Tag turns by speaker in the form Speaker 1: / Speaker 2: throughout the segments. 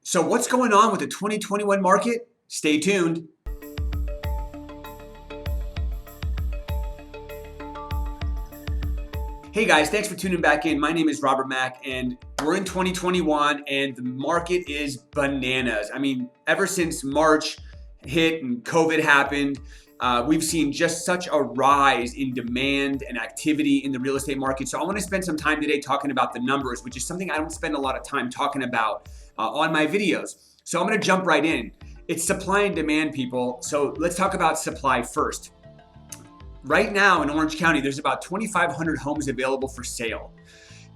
Speaker 1: So what's going on with the 2021 market? Stay tuned. Hey guys, thanks for tuning back in. My name is Robert Mack and we're in 2021 and the market is bananas. I mean, ever since March hit and COVID happened, we've seen just such a rise in demand and activity in the real estate market. So I want to spend some time today talking about the numbers, which is something I don't spend a lot of time talking about on my videos. So I'm going to jump right in. It's supply and demand, people. So let's talk about supply first. Right now in Orange County, there's about 2,500 homes available for sale.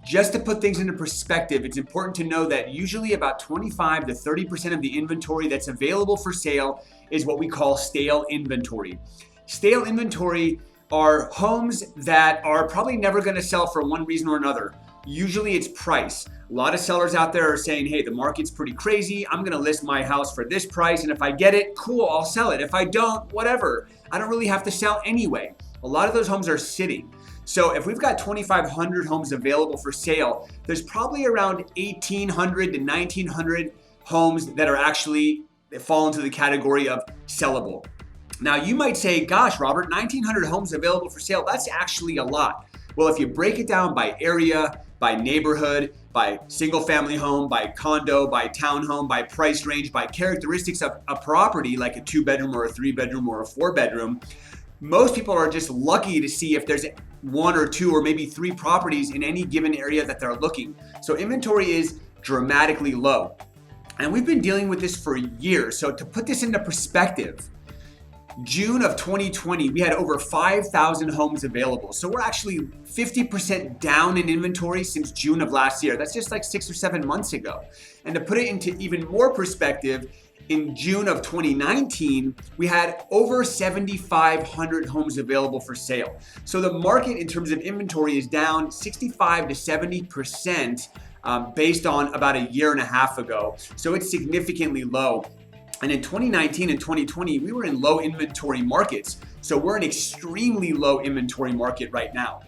Speaker 1: Just to put things into perspective, it's important to know that usually about 25 to 30% of the inventory that's available for sale is what we call stale inventory. Stale inventory are homes that are probably never going to sell for one reason or another. Usually it's price. A lot of sellers out there are saying, hey, the market's pretty crazy. I'm going to list my house for this price. And if I get it, cool, I'll sell it. If I don't, whatever. I don't really have to sell anyway. A lot of those homes are sitting. So if we've got 2,500 homes available for sale, there's probably around 1,800 to 1,900 homes that are actually fall into the category of sellable. Now you might say, gosh, Robert, 1,900 homes available for sale, that's actually a lot. Well, if you break it down by area, by neighborhood, by single family home, by condo, by townhome, by price range, by characteristics of a property like a 2-bedroom or a 3-bedroom or a 4-bedroom, most people are just lucky to see if there's 1 or 2 or maybe 3 properties in any given area that they're looking. So inventory is dramatically low. And we've been dealing with this for years. So to put this into perspective, June of 2020, we had over 5,000 homes available. So we're actually 50% down in inventory since June of last year. That's just like 6 or 7 months ago. And to put it into even more perspective, in June of 2019, we had over 7,500 homes available for sale. So the market in terms of inventory is down 65 to 70% based on about a year and a half ago. So it's significantly low. And in 2019 and 2020, we were in low inventory markets. So we're in extremely low inventory market right now.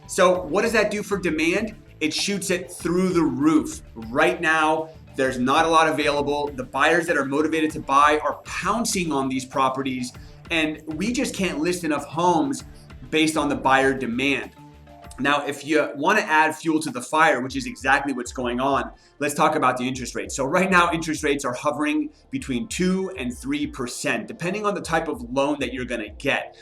Speaker 1: So what does that do for demand? It shoots it through the roof. Right now, there's not a lot available. The buyers that are motivated to buy are pouncing on these properties, and we just can't list enough homes based on the buyer demand. Now, if you want to add fuel to the fire, which is exactly what's going on, let's talk about the interest rate. So right now, interest rates are hovering between 2 and 3%, depending on the type of loan that you're going to get.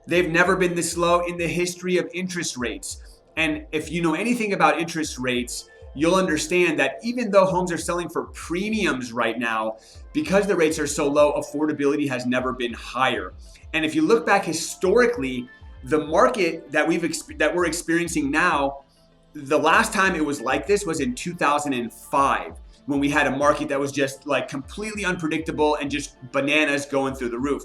Speaker 1: They've never been this low in the history of interest rates. And if you know anything about interest rates, you'll understand that even though homes are selling for premiums right now, because the rates are so low, affordability has never been higher. And if you look back historically, the market that we're experiencing now, the last time it was like this was in 2005, when we had a market that was just like completely unpredictable and just bananas going through the roof.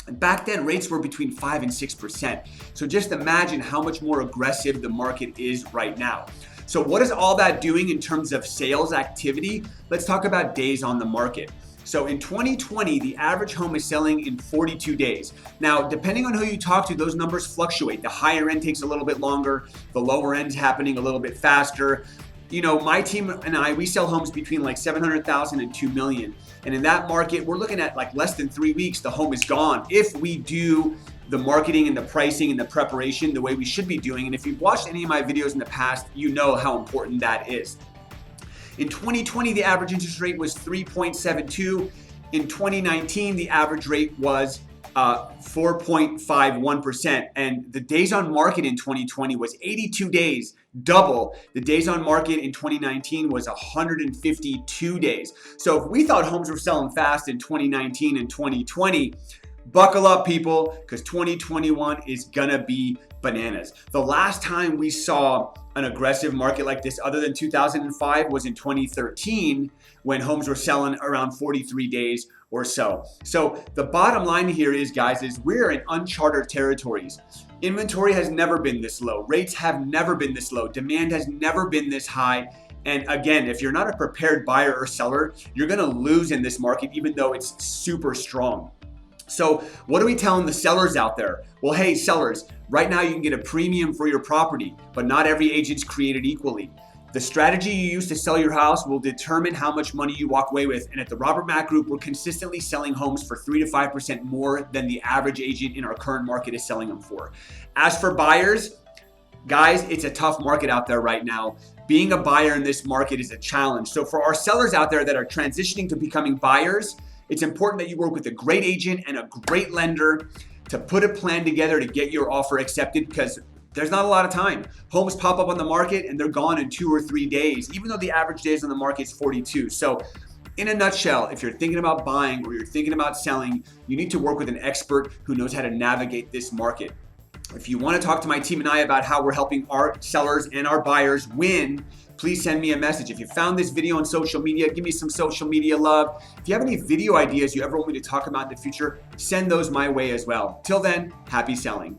Speaker 1: And back then, rates were between 5 and 6%. So just imagine how much more aggressive the market is right now. So what is all that doing in terms of sales activity? Let's talk about days on the market. So in 2020, the average home is selling in 42 days. Now, depending on who you talk to, those numbers fluctuate. The higher end takes a little bit longer. The lower end's happening a little bit faster. You know, my team and I, we sell homes between like 700,000 and 2 million. And in that market, we're looking at like less than 3 weeks, the home is gone. If we do the marketing and the pricing and the preparation the way we should be doing. And if you've watched any of my videos in the past, you know how important that is. In 2020, the average interest rate was 3.72. In 2019, the average rate was 4.51%. And the days on market in 2020 was 82 days, double. The days on market in 2019 was 152 days. So if we thought homes were selling fast in 2019 and 2020, buckle up, people, because 2021 is gonna be bananas. The last time we saw an aggressive market like this other than 2005 was in 2013 when homes were selling around 43 days or so. So the bottom line here is, guys, is we're in uncharted territories. Inventory has never been this low. Rates have never been this low. Demand has never been this high. And again, if you're not a prepared buyer or seller, you're gonna lose in this market even though it's super strong. So what are we telling the sellers out there? Well, hey, sellers, right now you can get a premium for your property, but not every agent's created equally. The strategy you use to sell your house will determine how much money you walk away with. And at the Robert Mack Group, we're consistently selling homes for 3 to 5% more than the average agent in our current market is selling them for. As for buyers, guys, it's a tough market out there right now. Being a buyer in this market is a challenge. So for our sellers out there that are transitioning to becoming buyers, it's important that you work with a great agent and a great lender to put a plan together to get your offer accepted, because there's not a lot of time. Homes pop up on the market and they're gone in 2 or 3 days, even though the average days on the market is 42. So in a nutshell, if you're thinking about buying or you're thinking about selling, you need to work with an expert who knows how to navigate this market. If you want to talk to my team and I about how we're helping our sellers and our buyers win, please send me a message. If you found this video on social media, give me some social media love. If you have any video ideas you ever want me to talk about in the future, send those my way as well. Till then, happy selling.